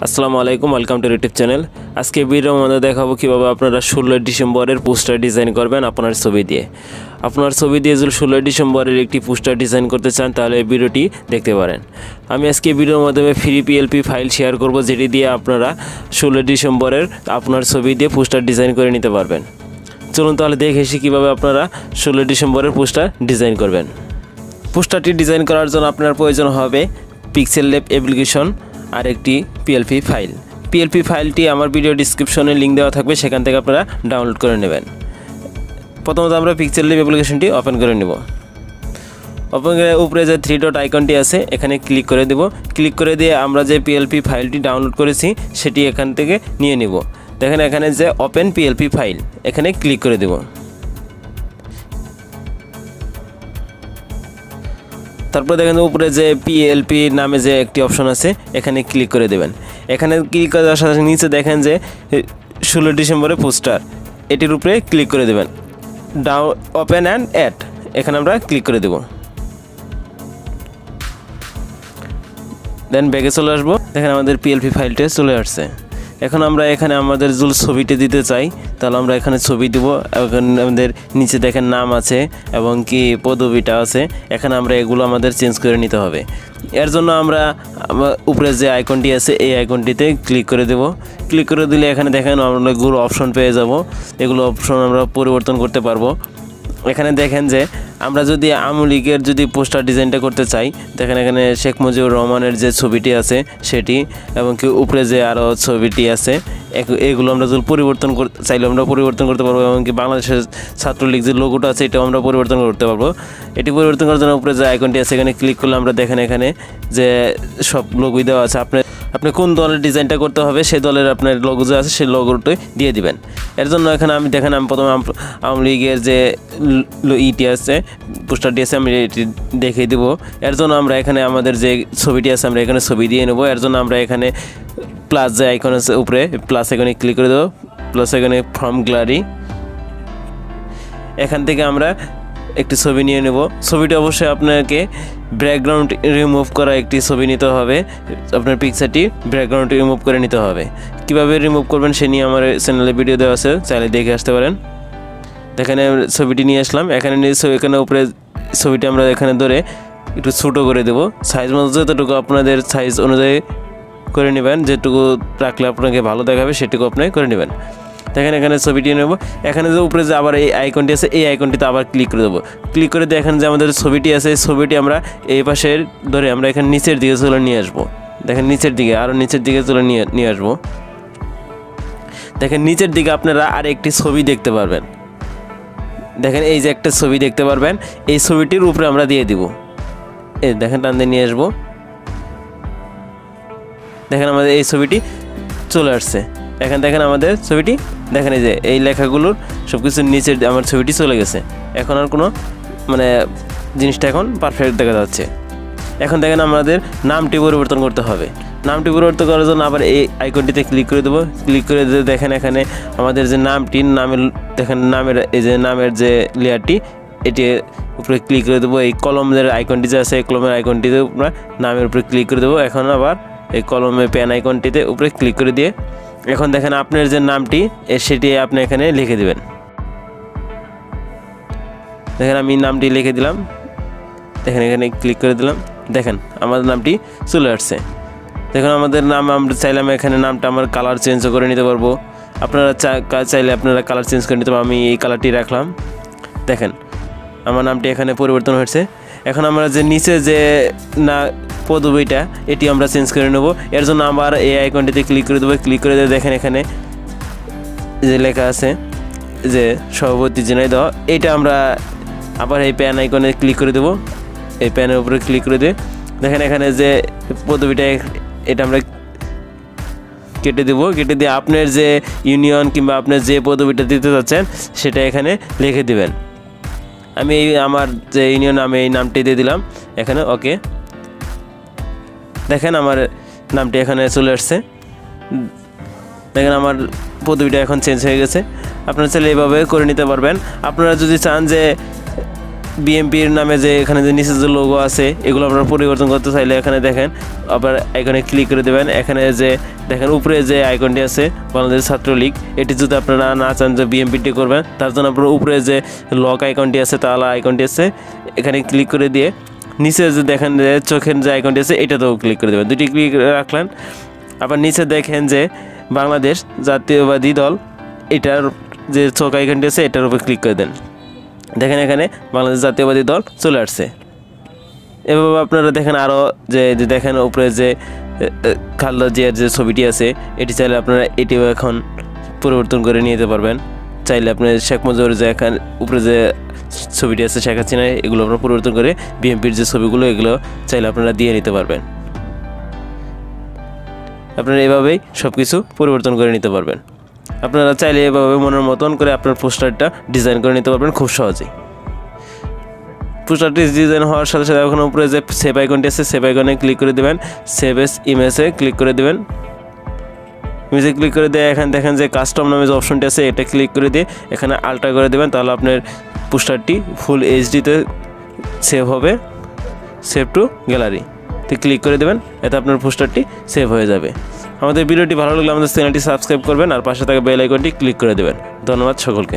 আসসালামু আলাইকুম, welcome to YouTube channel. আজকে ভিডিওর মধ্যে দেখাবো কীভাবে আপনারা 16 ডিসেম্বরের পোস্টার ডিজাইন করবেন আপনার ছবি দিয়ে। আপনার ছবি দিয়ে যদি 16 ডিসেম্বরের একটি পোস্টার ডিজাইন করতে চান তাহলে এই ভিডিওটি দেখতে পারেন। আমি আজকে ভিডিওর মাধ্যমে ফ্রি পিএলপি ফাইল শেয়ার করব, যেটি দিয়ে আপনারা 16 ডিসেম্বরের আপনার ছবি দিয়ে পোস্টার ডিজাইন করে নিতে পারবেন। চলুন তাহলে দেখে এসে কীভাবে আপনারা 16 ডিসেম্বরের পোস্টার ডিজাইন করবেন। পোস্টারটি ডিজাইন করার জন্য আপনার প্রয়োজন হবে পিক্সেল ল্যাব অ্যাপ্লিকেশন আর একটি পিএলপি ফাইল। পিএলপি ফাইলটি আমার ভিডিও ডিসক্রিপশনে লিঙ্ক দেওয়া থাকবে, সেখান থেকে আপনারা ডাউনলোড করে নেবেন। প্রথমত আমরা পিক্সেল ল্যাব অ্যাপ্লিকেশনটি ওপেন করে নেব। ওপেন করে উপরে যে 3 ডট আইকনটি আছে এখানে ক্লিক করে দেব। ক্লিক করে দিয়ে আমরা যে পিএলপি ফাইলটি ডাউনলোড করেছি সেটি এখান থেকে নিয়ে নিব। দেখেন এখানে যে ওপেন পিএলপি ফাইল, এখানে ক্লিক করে দেব। তারপর দেখেন উপরে যে পিএলপি নামে যে একটি অপশন আছে এখানে ক্লিক করে দেবেন। এখানে ক্লিক করে দেওয়ার সাথে নিচে দেখেন যে 16 ডিসেম্বরের পোস্টার, এটির উপরে ক্লিক করে দেবেন। ওপেন অ্যান্ড অ্যাড, এখানে আমরা ক্লিক করে দেব। দেন ব্যাগে চলে আসবো। দেখেন আমাদের পিএলপি ফাইলটা চলে আসছে। এখন আমরা এখানে আমাদের যদি ছবিটা দিতে চাই তাহলে আমরা এখানে ছবি দিব। এখন আমাদের নিচে দেখেন নাম আছে এবং কি পদবিটা আছে, এখানে আমরা এগুলো আমাদের চেঞ্জ করে নিতে হবে। এর জন্য আমরা উপরে যে আইকনটি আছে এই আইকনটিতে ক্লিক করে দেব। ক্লিক করে দিলে এখানে দেখেন আমরা এগুলো অপশন পেয়ে যাব। এগুলো অপশন আমরা পরিবর্তন করতে পারবো। এখানে দেখেন যে আমরা যদি আওয়ামী লীগের যদি পোস্টার ডিজাইনটা করতে চাই, দেখেন এখানে শেখ মুজিবুর রহমানের যে ছবিটি আছে সেটি এবং কি উপরে যে আরও ছবিটি আছে এগুলো আমরা যদি পরিবর্তন চাইলে আমরা পরিবর্তন করতে পারবো। এবং কি বাংলাদেশের ছাত্রলীগ যে লোগোটা আছে এটাও আমরা পরিবর্তন করতে পারবো। এটি পরিবর্তন করার জন্য উপরে যে আইকনটি আছে এখানে ক্লিক করলে আমরা দেখেন এখানে যে সব লোগোই দেওয়া আছে। আপনি কোন দলের ডিজাইনটা করতে হবে সেই দলের আপনার লোগো যে আছে সেই লোগোটি দিয়ে দিবেন। এর জন্য এখানে আমি দেখেন আমি প্রথমে আওয়ামী লীগের যে ইটি আছে পোস্টারটি আছে আমি এটি দেখিয়ে দেবো। এর জন্য আমরা এখানে আমাদের যে ছবিটি আছে আমরা এখানে ছবি দিয়ে নেব। এর জন্য আমরা এখানে প্লাস যে আইকন আছে উপরে প্লাস আইকনে ক্লিক করে দেবো। প্লাস আইকনে ফ্রম গ্যালারি, এখান থেকে আমরা একটি ছবি নিয়ে নেব। ছবিটা অবশ্যই আপনাকে ব্যাকগ্রাউন্ড রিমুভ করা একটি ছবি নিতে হবে। আপনার পিকচারটি ব্যাকগ্রাউন্ড রিমুভ করে নিতে হবে। কীভাবে রিমুভ করবেন সে নিয়ে আমার চ্যানেলে ভিডিও দেওয়া আছে, চাইলে দেখে আসতে পারেন। এখানে ছবিটি নিয়ে আসলাম। এখানে এখানে উপরে ছবিটি আমরা এখানে ধরে একটু ছোটো করে দেবো। সাইজ মতো যতটুকু আপনাদের সাইজ অনুযায়ী করে নেবেন, যেটুকু রাখলে আপনাকে ভালো দেখাবে সেটুকু আপনি করে নেবেন। দেখেন এখানে ছবিটি নেব। এখানে যে উপরে যে আবার এই আইকনটি আছে এই আইকনটিতে আবার ক্লিক করে দেবো। ক্লিক করে দেখেন যে আমাদের ছবিটি আছে, এই ছবিটি আমরা এই পাশের ধরে আমরা এখানে নিচের দিকে চলে নিয়ে আসবো। দেখেন নিচের দিকে আরও নিচের দিকে চলে নিয়ে আসবো। দেখেন নিচের দিকে আপনারা আর একটি ছবি দেখতে পারবেন। দেখেন এই যে একটা ছবি দেখতে পারবেন, এই ছবিটির উপরে আমরা দিয়ে দিব। এই দেখেন টান দিয়ে নিয়ে আসবো। দেখেন আমাদের এই ছবিটি চলে আসছে। এখন দেখেন আমাদের ছবিটি, দেখেন এই যে এই লেখাগুলোর সব কিছুর নিচে আমার ছবিটি চলে গেছে। এখন আর কোনো জিনিসটা এখন পারফেক্ট দেখা যাচ্ছে। এখন দেখেন আমাদের নামটি পরিবর্তন করতে হবে। নামটি পরিবর্তন করার জন্য আবার এই আইকনটিতে ক্লিক করে দেবো। ক্লিক করে দিয়ে দেখেন এখানে আমাদের যে নামের দেখেন নামের এই যে নামের যে লেয়ারটি এটি উপরে ক্লিক করে দেবো। এই কলমের আইকনটি যে আছে এই কলমের আইকনটিতে আমরা নামের উপরে ক্লিক করে দেবো। এখন আবার এই কলমের পেন আইকনটিতে উপরে ক্লিক করে দিয়ে এখন দেখেন আপনার যে নামটি সেটি আপনি এখানে লিখে দেবেন। দেখেন আমি নামটি লিখে দিলাম। দেখেন এখানে ক্লিক করে দিলাম। দেখেন আমাদের নামটি চলে আসছে। দেখুন আমাদের নাম আমরা চাইলাম এখানে নামটা আমার কালার চেঞ্জ করে নিতে পারবো। আপনারা চাইলে আপনারা কালার চেঞ্জ করে নিতে পারবো। আমি এই কালারটি রাখলাম। দেখেন আমার নামটি এখানে পরিবর্তন হয়েছে। এখন আমরা যে নিচে যে পদবিটা এটি আমরা চেঞ্জ করে নেব। এর জন্য আবার এই আইকনটিতে ক্লিক করে দেবো। ক্লিক করে দিয়ে দেখেন এখানে যে লেখা আছে যে সভাপতি ঝিনাইদহ, এটা আমরা আবার এই প্যান আইকনে ক্লিক করে দেবো। এই প্যানের উপরে ক্লিক করে দিয়ে দেখেন এখানে যে পদবিটা এটা আমরা কেটে দেবো। কেটে দিয়ে আপনার যে ইউনিয়ন কিংবা আপনার যে পদবিটা দিতে চাচ্ছেন সেটা এখানে লিখে দেবেন। আমি আমার যে ইউনিয়ন আমি এই নামটি দিয়ে দিলাম এখানে। ওকে, দেখেন আমার নামটি এখানে চলে আসছে। দেখেন আমার পদবিটা এখন চেঞ্জ হয়ে গেছে। আপনারা চাইলে এইভাবে করে নিতে পারবেন। আপনারা যদি চান যে বিএমপির নামে যে এখানে যে নিচে যে লোগো আছে এগুলো আপনারা পরিবর্তন করতে চাইলে এখানে দেখেন আবার আইকনে ক্লিক করে দেবেন। এখানে যে দেখেন উপরে যে আইকনটি আছে বাংলাদেশ ছাত্রলীগ, এটি যদি আপনারা না চান যে বিএমপিটি করবেন, তার জন্য আপনার উপরে যে লক আইকনটি আছে তালা আইকনটি আছে এখানে ক্লিক করে দিয়ে নিচে যে দেখেন যে চোখের যে আইকনটি আছে এটাতেও ক্লিক করে দেবেন। দুটি ক্লিক রাখলেন। আবার নিচে দেখেন যে বাংলাদেশ জাতীয়বাদী দল, এটার যে চোখ আইকনটি আছে এটার উপর ক্লিক করে দেন। দেখেন এখানে বাংলাদেশ জাতীয়বাদী দল চলে আসছে। এভাবে আপনারা দেখেন আরও যে দেখেন উপরে যে খালেদা জিয়ার যে ছবিটি আছে এটি চাইলে আপনারা এটিও এখন পরিবর্তন করে নিয়ে যেতে পারবেন। চাইলে আপনার শেখ মুজিবুর যে এখানে উপরে যে ছবিটি আছে শেখ হাসিনা, এগুলো আপনারা পরিবর্তন করে বিএনপির যে ছবিগুলো এগুলো চাইলে আপনারা দিয়ে নিতে পারবেন। আপনারা এভাবেই সব কিছু পরিবর্তন করে নিতে পারবেন। আপনারা চাইলে এভাবে মনের মতন করে আপনার পোস্টারটা ডিজাইন করে নিতে পারবেন খুব সহজেই। পোস্টারটি ডিজাইন হওয়ার সাথে সাথে এখন উপরে যে সেভ আইকনটি আছে সেভ আইকনে ক্লিক করে দেবেন, সেভ এস ইমেজে ক্লিক করে দেবেন। ইমেজে ক্লিক করে দিয়ে এখানে দেখেন যে কাস্টম নামে যে অপশনটি আছে এটা ক্লিক করে দিয়ে এখানে আল্ট্রা করে দেবেন, তাহলে আপনার পোস্টারটি ফুল এইচডিতে সেভ হবে। সেভ টু গ্যালারি তো ক্লিক করে দেবেন, এতে আপনার পোস্টারটি সেভ হয়ে যাবে। আমাদের ভিডিওটি ভালো লাগলে আমাদের চ্যানেলটি সাবস্ক্রাইব করবেন আর পাশে থাকা বেল আইকনটি ক্লিক করে দেবেন। ধন্যবাদ সকলকে।